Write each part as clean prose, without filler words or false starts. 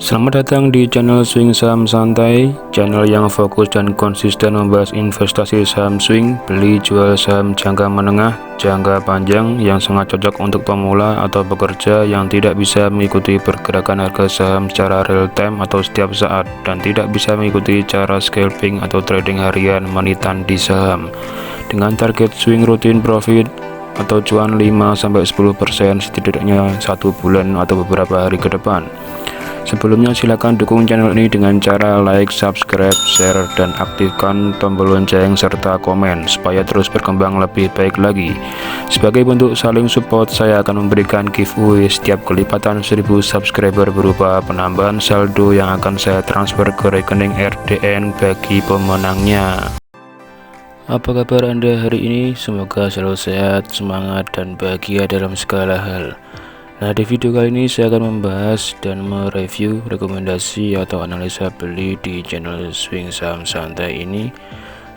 Selamat datang di channel Swing Saham Santai, channel yang fokus dan konsisten membahas investasi saham swing, beli jual saham jangka menengah, jangka panjang yang sangat cocok untuk pemula atau pekerja yang tidak bisa mengikuti pergerakan harga saham secara real time atau setiap saat dan tidak bisa mengikuti cara scalping atau trading harian manitan di saham. Dengan target swing rutin profit atau cuan 5-10% setidaknya 1 bulan atau beberapa hari ke depan. Sebelumnya silakan dukung channel ini dengan cara like, subscribe, share, dan aktifkan tombol lonceng serta komen supaya terus berkembang lebih baik lagi. Sebagai bentuk saling support, saya akan memberikan giveaway setiap kelipatan 1000 subscriber berupa penambahan saldo yang akan saya transfer ke rekening RDN bagi pemenangnya. Apa kabar Anda hari ini? Semoga selalu sehat, semangat, dan bahagia dalam segala hal. Nah, di video kali ini saya akan membahas dan mereview rekomendasi atau analisa beli di channel Swing Saham Santai ini.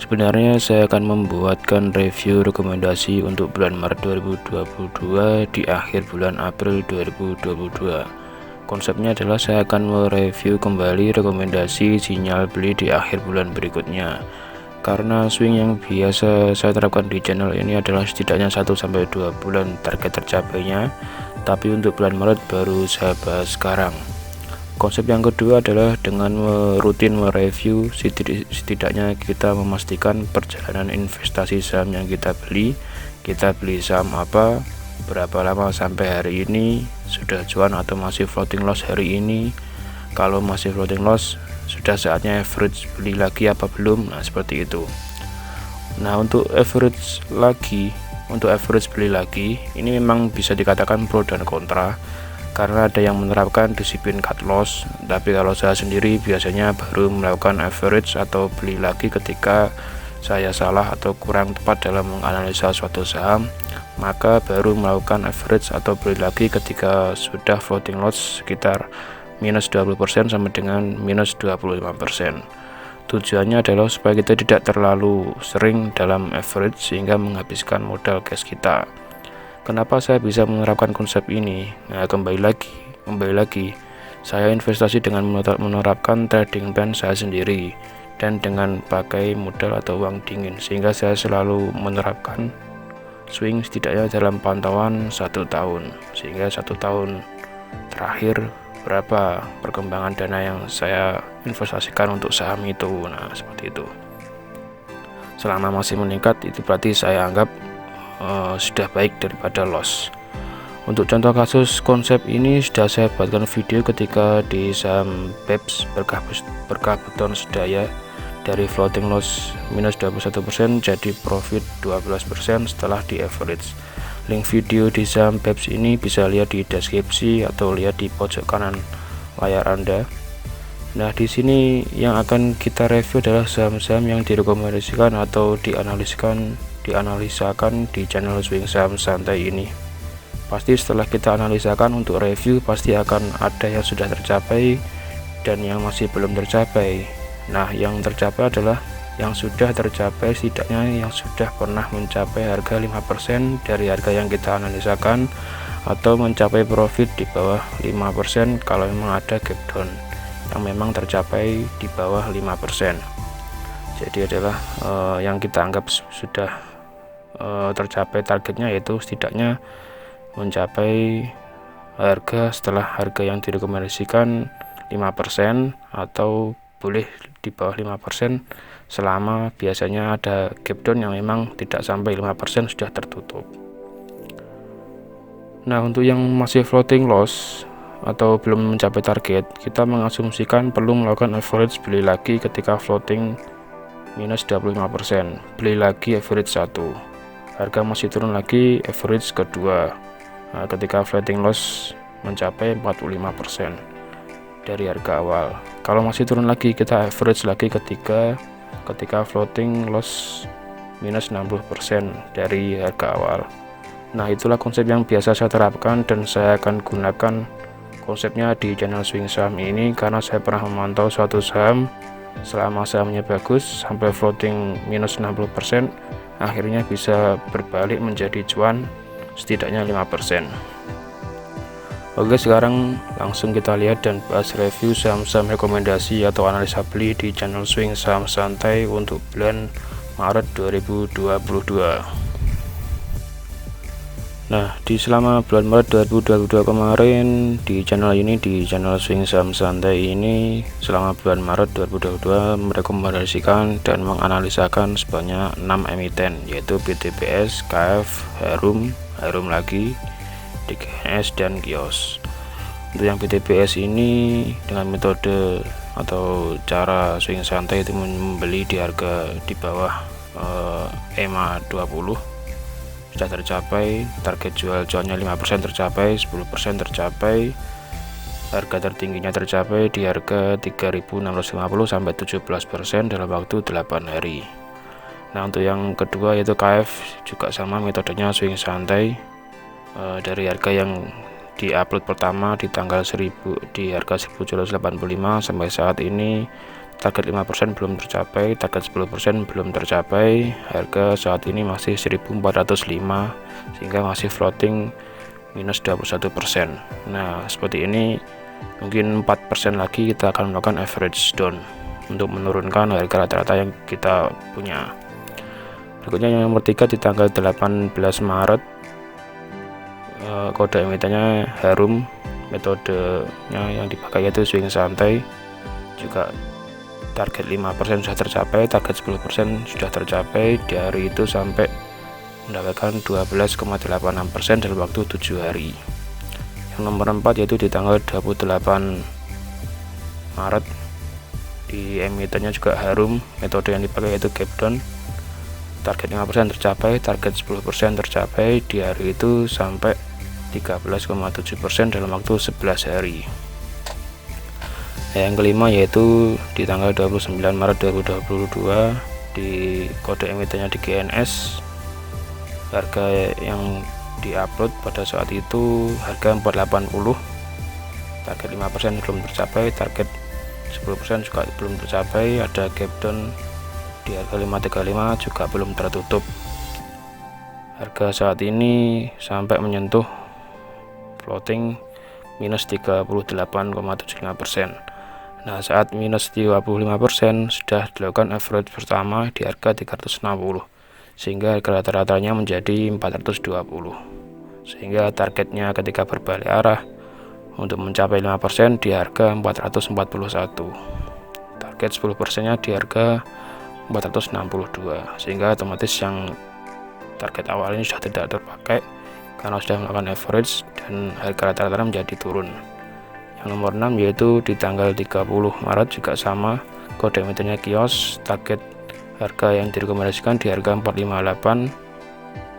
Sebenarnya saya akan membuatkan review rekomendasi untuk bulan Maret 2022 di akhir bulan April 2022. Konsepnya adalah saya akan mereview kembali rekomendasi sinyal beli di akhir bulan berikutnya. Karena swing yang biasa saya terapkan di channel ini adalah setidaknya 1-2 bulan target tercapainya, tapi untuk bulan Maret baru saya bahas sekarang. Konsep yang kedua adalah dengan rutin mereview, setidaknya kita memastikan perjalanan investasi saham yang kita beli saham apa, berapa lama sampai hari ini, sudah cuan atau masih floating loss hari ini. Kalau masih floating loss, sudah saatnya average beli lagi apa belum? Nah, seperti itu. Nah, untuk average beli lagi ini memang bisa dikatakan pro dan kontra, karena ada yang menerapkan disiplin cut loss, tapi kalau saya sendiri biasanya baru melakukan average atau beli lagi ketika saya salah atau kurang tepat dalam menganalisa suatu saham, maka baru melakukan average atau beli lagi ketika sudah floating loss sekitar minus 20% sama dengan minus 25%. Tujuannya adalah supaya kita tidak terlalu sering dalam average sehingga menghabiskan modal cash kita. Kenapa saya bisa menerapkan konsep ini? Nah, kembali lagi saya investasi dengan menerapkan trading plan saya sendiri dan dengan pakai modal atau uang dingin, sehingga saya selalu menerapkan swing setidaknya dalam pantauan 1 tahun, sehingga 1 tahun terakhir berapa perkembangan dana yang saya investasikan untuk saham itu. Nah, seperti itu. Selama masih meningkat, itu berarti saya anggap sudah baik daripada loss. Untuk contoh kasus konsep ini sudah saya buatkan video ketika di saham BEPS Berkah Beton Sedaya, dari floating loss minus 21% jadi profit 12% setelah di average. Link video di saham BEPS ini bisa lihat di deskripsi atau lihat di pojok kanan layar Anda. Nah, di sini yang akan kita review adalah saham-saham yang direkomendasikan atau dianalisakan di channel Swing Saham Santai ini. Pasti setelah kita analisakan untuk review, pasti akan ada yang sudah tercapai dan yang masih belum tercapai. Nah, yang tercapai adalah yang sudah tercapai, setidaknya yang sudah pernah mencapai harga 5% dari harga yang kita analisakan, atau mencapai profit di bawah 5% kalau memang ada gap down yang memang tercapai di bawah 5%. Jadi adalah yang kita anggap sudah tercapai targetnya, yaitu setidaknya mencapai harga setelah harga yang direkomendasikan 5% atau boleh di bawah 5% selama biasanya ada gap down yang memang tidak sampai 5% sudah tertutup. Nah, untuk yang masih floating loss atau belum mencapai target, kita mengasumsikan perlu melakukan average beli lagi ketika floating minus 25%, beli lagi average 1, harga masih turun lagi average kedua. Nah, ketika floating loss mencapai 45% dari harga awal. Kalau masih turun lagi, kita average lagi ketika floating loss minus 60% dari harga awal. Nah, itulah konsep yang biasa saya terapkan dan saya akan gunakan konsepnya di channel Swing Saham ini, karena saya pernah memantau suatu saham selama sahamnya bagus sampai floating minus 60%, akhirnya bisa berbalik menjadi cuan setidaknya 5%. Oke, sekarang langsung kita lihat dan bahas review saham-saham rekomendasi atau analisa beli di channel Swing Saham Santai untuk bulan Maret 2022. Nah, selama bulan Maret 2022 kemarin di channel ini, di channel Swing Saham Santai ini, selama bulan Maret 2022 merekomendasikan dan menganalisakan sebanyak 6 emiten, yaitu BTPS, KF, Harum lagi, DGNS, dan Kios. Untuk yang BTPS ini dengan metode atau cara swing santai itu membeli di harga di bawah EMA 20 sudah tercapai, target jual cuannya 5% tercapai, 10% tercapai, harga tertingginya tercapai di harga 3.650 sampai 17% dalam waktu 8 hari. Nah, untuk yang kedua yaitu KF juga sama metodenya swing santai. Dari harga yang diupload pertama di tanggal 1000 di harga 1.785 sampai saat ini target 5% belum tercapai, target 10% belum tercapai, harga saat ini masih 1.405 sehingga masih floating minus 21%. Nah, seperti ini mungkin 4% lagi kita akan melakukan average down untuk menurunkan harga rata-rata yang kita punya. Berikutnya yang nomor 3 di tanggal 18 Maret, kode emitennya Harum, metodenya yang dipakai yaitu swing santai, juga target 5% sudah tercapai, target 10% sudah tercapai di hari itu sampai mendapatkan 12,86% dalam waktu 7 hari. Yang nomor 4 yaitu di tanggal 28 Maret, di emitennya juga Harum, metode yang dipakai yaitu gap down, target 5% tercapai, target 10% tercapai di hari itu sampai 13,7% dalam waktu 11 hari. Yang kelima yaitu di tanggal 29 Maret 2022 di kode emitennya di GNS, harga yang diupload pada saat itu harga 480, target 5% belum tercapai, target 10% juga belum tercapai, ada gap down di harga 535 juga belum tertutup. Harga saat ini sampai menyentuh floating minus 38,75%. Nah, saat minus 35% sudah dilakukan average pertama di harga 360 sehingga harga rata-ratanya menjadi 420, sehingga targetnya ketika berbalik arah untuk mencapai 5% di harga 441, target 10% nya di harga 462, sehingga otomatis yang target awal ini sudah tidak terpakai karena sudah melakukan average dan harga rata-rata menjadi turun. Yang nomor 6 yaitu di tanggal 30 Maret juga sama, kode emitennya Kios, target harga yang direkomendasikan di harga 458,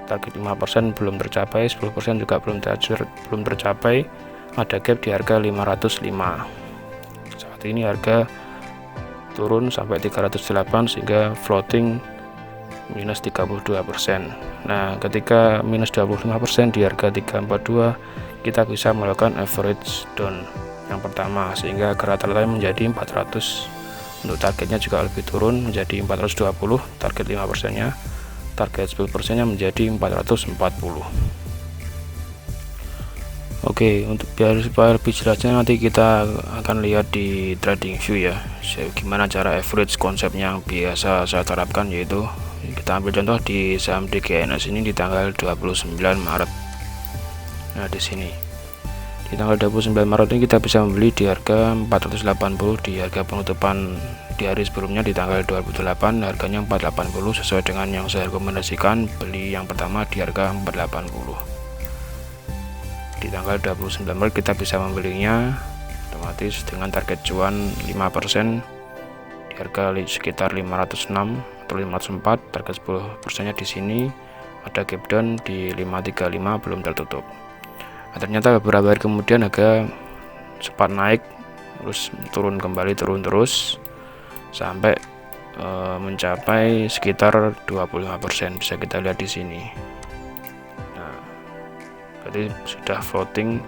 target 5% belum tercapai, 10% juga belum tercapai, ada gap di harga 505. Saat ini harga turun sampai 308 sehingga floating minus 32%. Nah, ketika minus 25% di harga 342 kita bisa melakukan average down yang pertama sehingga rata-rata menjadi 400. Untuk targetnya juga lebih turun menjadi 420, target 5% nya, target 10% nya menjadi 440. Oke, untuk supaya lebih jelasnya nanti kita akan lihat di trading view ya, gimana cara average konsepnya yang biasa saya terapkan, yaitu kita ambil contoh di saham DGNS ini di tanggal 29 Maret. Nah, di sini di tanggal 29 Maret ini kita bisa membeli di harga 480 di harga penutupan di hari sebelumnya di tanggal 28 harganya 480 sesuai dengan yang saya rekomendasikan beli yang pertama di harga 480. Di tanggal 29 Maret kita bisa membelinya otomatis dengan target cuan 5% di harga sekitar 506 atau 504, target 10% nya di sini, ada gap down di 535 belum tertutup. Nah, ternyata beberapa hari kemudian harga sempat naik terus turun kembali, turun terus sampai mencapai sekitar 25%, bisa kita lihat di sini. Nah, jadi sudah floating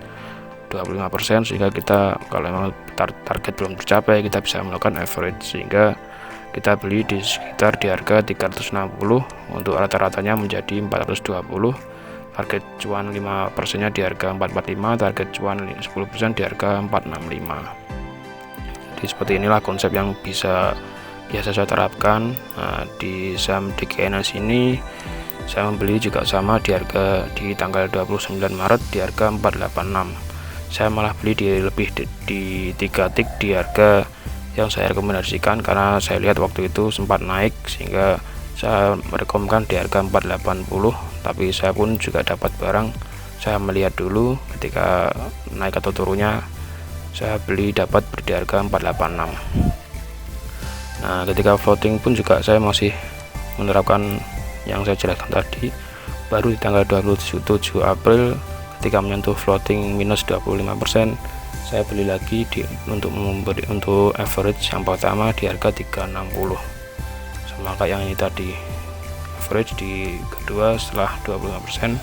25% sehingga kita kalau memang target belum tercapai kita bisa melakukan average sehingga kita beli di sekitar di harga 360, untuk rata-ratanya menjadi 420, target cuan 5% di harga 445, target cuan 10% di harga 465. Jadi seperti inilah konsep yang biasa saya terapkan. Di saham DKNS ini saya membeli juga sama di harga di tanggal 29 Maret di harga 486. Saya malah beli di 3 tik di harga yang saya rekomendasikan, karena saya lihat waktu itu sempat naik sehingga saya merekomendasikan di harga 480, tapi saya pun juga dapat barang. Saya melihat dulu ketika naik atau turunnya, saya beli dapat di harga 486. Nah, ketika floating pun juga saya masih menerapkan yang saya jelaskan tadi. Baru di tanggal 27 April ketika menyentuh floating minus 25%, saya beli lagi untuk average yang pertama di harga 360. Sama kayak yang ini tadi, average di kedua setelah 25%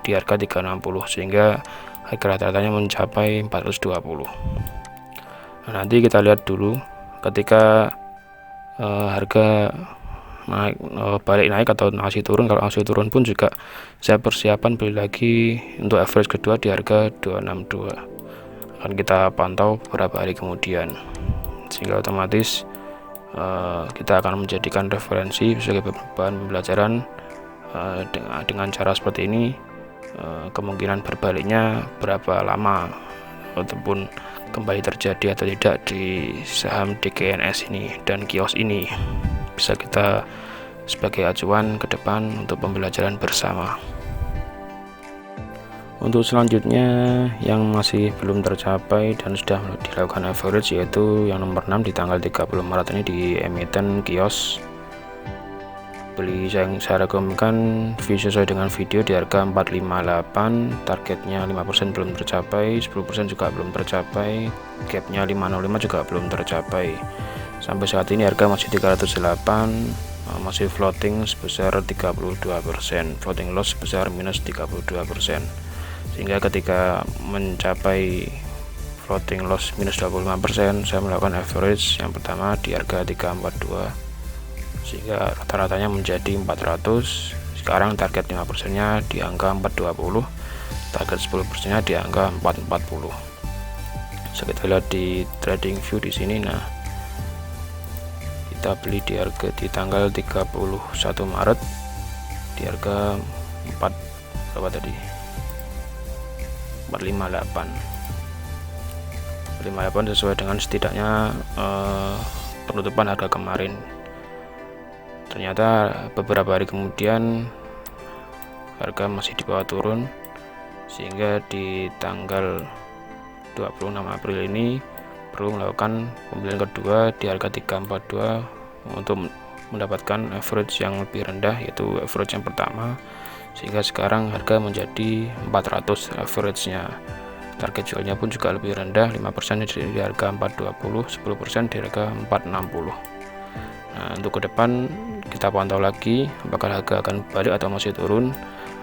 di harga 360, sehingga harga rata-ratanya mencapai 420. Nah, nanti kita lihat dulu ketika harga naik, balik naik atau masih turun. Kalau masih turun pun juga saya persiapan beli lagi untuk average kedua di harga 262. Akan kita pantau beberapa hari kemudian, sehingga otomatis kita akan menjadikan referensi sebagai bahan pembelajaran. Dengan cara seperti ini, kemungkinan berbaliknya berapa lama ataupun kembali terjadi atau tidak di saham DKNS ini dan kios ini bisa kita sebagai acuan ke depan untuk pembelajaran bersama. Untuk selanjutnya yang masih belum tercapai dan sudah dilakukan average, yaitu yang nomor 6 di tanggal 30 Maret ini di emiten kios. Beli yang saya rekomendasikan sesuai dengan video di harga 458, targetnya 5% belum tercapai, 10% juga belum tercapai, gapnya 505 juga belum tercapai. Sampai saat ini harga masih 308, masih floating sebesar 32%, floating loss sebesar minus 32%, sehingga ketika mencapai floating loss minus 25%, saya melakukan average yang pertama di harga 342, sehingga rata-ratanya menjadi 400. Sekarang target 5% nya di angka 420, target 10% nya di angka 440. So, kita lihat di trading view di sini. Nah, kita beli di harga di tanggal 31 Maret di harga 458 sesuai dengan setidaknya penutupan harga kemarin. Ternyata beberapa hari kemudian harga masih di bawah turun, sehingga di tanggal 26 April ini perlu melakukan pembelian kedua di harga 342 untuk mendapatkan average yang lebih rendah, yaitu average yang pertama, sehingga sekarang harga menjadi 400 average-nya. Target jualnya pun juga lebih rendah, 5% di harga 420, 10% di harga 460. Nah, untuk ke depan kita pantau lagi apakah harga akan balik atau masih turun.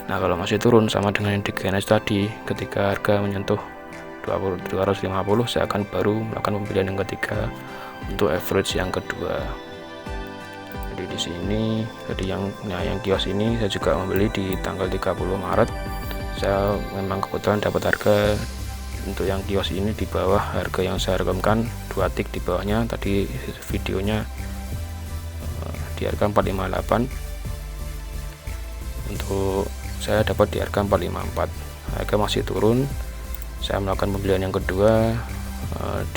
Nah, kalau masih turun sama dengan yang di DKNS tadi, ketika harga menyentuh 250, saya akan baru melakukan pembelian yang ketiga untuk average yang kedua. Jadi di sini tadi yang kios ini saya juga membeli di tanggal 30 Maret. Saya memang kebetulan dapat harga untuk yang kios ini di bawah harga yang saya rekomendasikan, 2 tik di bawahnya. Tadi videonya di harga 458, untuk saya dapat di harga 454. Harga masih turun, saya melakukan pembelian yang kedua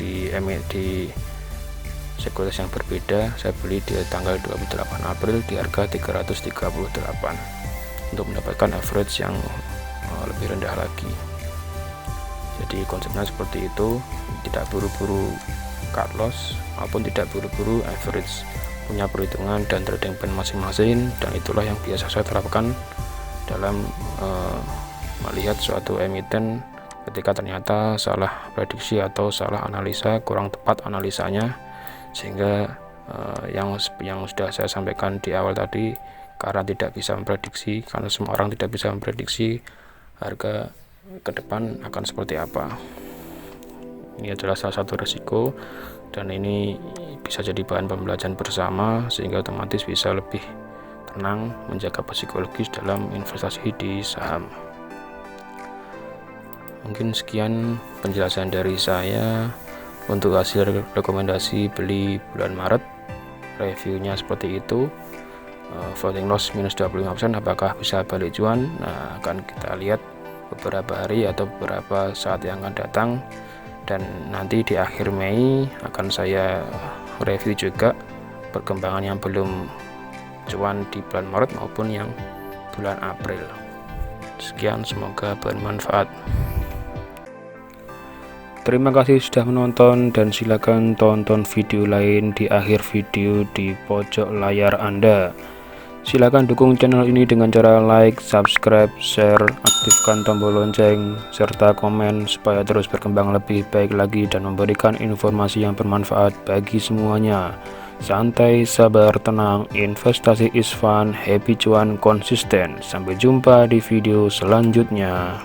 di sekuritas yang berbeda. Saya beli di tanggal 28 April di harga 338 untuk mendapatkan average yang lebih rendah lagi. Jadi konsepnya seperti itu, tidak buru-buru cut loss maupun tidak buru-buru average, punya perhitungan dan trading plan masing-masing, dan itulah yang biasa saya terapkan dalam melihat suatu emiten ketika ternyata salah prediksi atau salah analisa, kurang tepat analisanya, sehingga yang sudah saya sampaikan di awal tadi, karena tidak bisa memprediksi, karena semua orang tidak bisa memprediksi harga ke depan akan seperti apa. Ini adalah salah satu risiko, dan ini bisa jadi bahan pembelajaran bersama, sehingga otomatis bisa lebih tenang, menjaga psikologis dalam investasi di saham. Mungkin sekian penjelasan dari saya untuk hasil rekomendasi beli bulan Maret. Reviewnya seperti itu. Floating loss minus 25%, apakah bisa balik cuan? Nah, akan kita lihat beberapa hari atau beberapa saat yang akan datang, dan nanti di akhir Mei akan saya review juga perkembangan yang belum cuan di bulan Maret maupun yang bulan April. Sekian, semoga bermanfaat. Terima kasih sudah menonton, dan silakan tonton video lain di akhir video di pojok layar Anda. Silakan dukung channel ini dengan cara like, subscribe, share, aktifkan tombol lonceng, serta komen supaya terus berkembang lebih baik lagi dan memberikan informasi yang bermanfaat bagi semuanya. Santai, sabar, tenang, investasi is fun, happy cuan konsisten. Sampai jumpa di video selanjutnya.